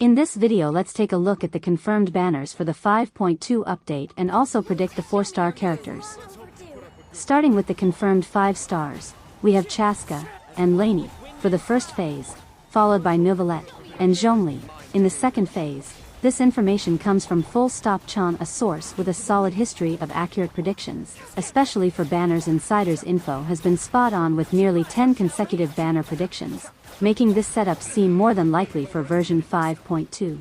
In this video let's take a look at the confirmed banners for the 5.2 update and also predict the 4-star characters. Starting with the confirmed 5 stars, we have Chaska and Lainey for the first phase, followed by Neuvillette and Zhongli in the second phase. This information comes from Full Stop Chan, a source with a solid history of accurate predictions, especially for banners. Insider's info has been spot on with nearly 10 consecutive banner predictions, making this setup seem more than likely for version 5.2.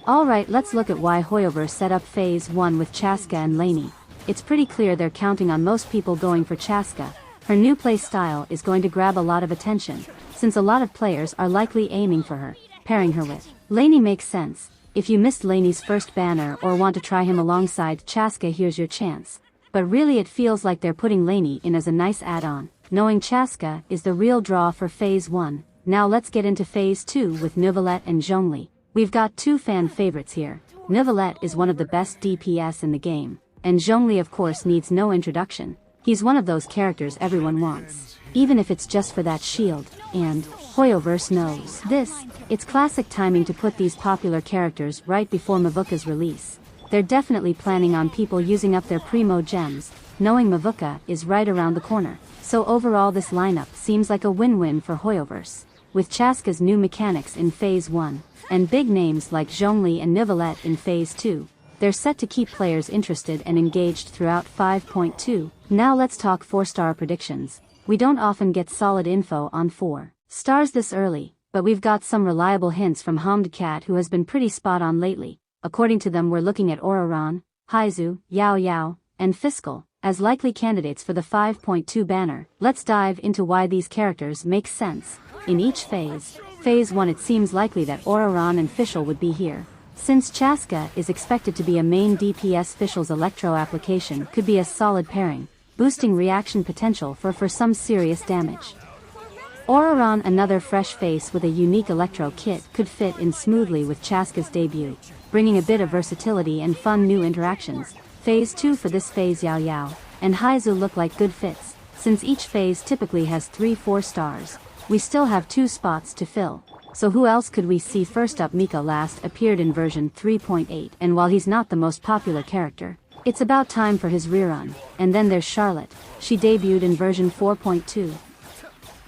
Alright, let's look at why Hoyoverse set up phase 1 with Chaska and Lainey. It's pretty clear they're counting on most people going for Chaska. Her new play style is going to grab a lot of attention, since a lot of players are likely aiming for her. Pairing her with Lainey makes sense. If you missed Lainey's first banner or want to try him alongside Chaska, here's your chance. But really it feels like they're putting Lainey in as a nice add-on, knowing Chaska is the real draw for phase 1. Now let's get into phase 2 with Neuvillette and Zhongli. We've got two fan favorites here. Neuvillette is one of the best DPS in the game, and Zhongli of course needs no introduction. He's one of those characters everyone wants, even if it's just for that shield, and Hoyoverse knows this. It's classic timing to put these popular characters right before Mavuka's release. They're definitely planning on people using up their Primogems, knowing Mavuka is right around the corner. So overall this lineup seems like a win-win for Hoyoverse. With Chaska's new mechanics in phase 1, and big names like Zhongli and Neuvillette in phase 2, they're set to keep players interested and engaged throughout 5.2. Now let's talk 4-star predictions. We don't often get solid info on 4 stars this early, but we've got some reliable hints from Homa, who has been pretty spot on lately. According to them, we're looking at Oraran, Haizu, Yao Yao, and Fiscal as likely candidates for the 5.2 banner. Let's dive into why these characters make sense. In each phase, phase 1, it seems likely that Oraran and Fischl would be here. Since Chaska is expected to be a main DPS, Fischl's electro application could be a solid pairing, boosting reaction potential for some serious damage. Oraran, another fresh face with a unique electro kit, could fit in smoothly with Chaska's debut, bringing a bit of versatility and fun new interactions. Phase 2, for this phase, Yao Yao and Haizu look like good fits, since each phase typically has 3-4 stars. We still have 2 spots to fill, so who else could we see? First up, Mika last appeared in version 3.8, and while he's not the most popular character, it's about time for his rerun. And then there's Charlotte. She debuted in version 4.2.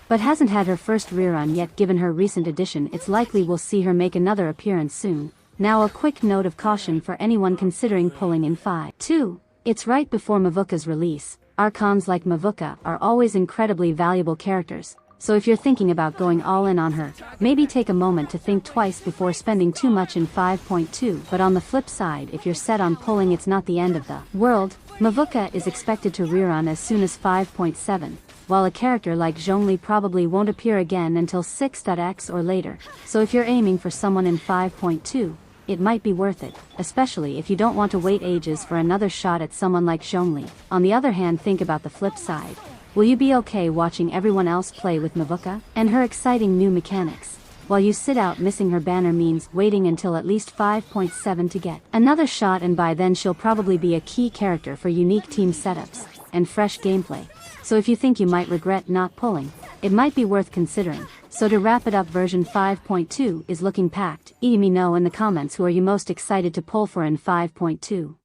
but hasn't had her first rerun yet. Given her recent addition, it's likely we'll see her make another appearance soon. Now a quick note of caution for anyone considering pulling in 5.2. It's right before Mavuka's release. Archons like Mavuka are always incredibly valuable characters, so if you're thinking about going all in on her, maybe take a moment to think twice before spending too much in 5.2. But on the flip side, if you're set on pulling, it's not the end of the world. Mavuka is expected to rerun as soon as 5.7. while a character like Zhongli probably won't appear again until 6.x or later. So if you're aiming for someone in 5.2, it might be worth it, especially if you don't want to wait ages for another shot at someone like Zhongli. On the other hand, think about the flip side. Will you be okay watching everyone else play with Mavuka and her exciting new mechanics, while you sit out? Missing her banner means waiting until at least 5.7 to get another shot, and by then she'll probably be a key character for unique team setups and fresh gameplay. So if you think you might regret not pulling, it might be worth considering. So to wrap it up, version 5.2 is looking packed. Let me know in the comments who are you most excited to pull for in 5.2.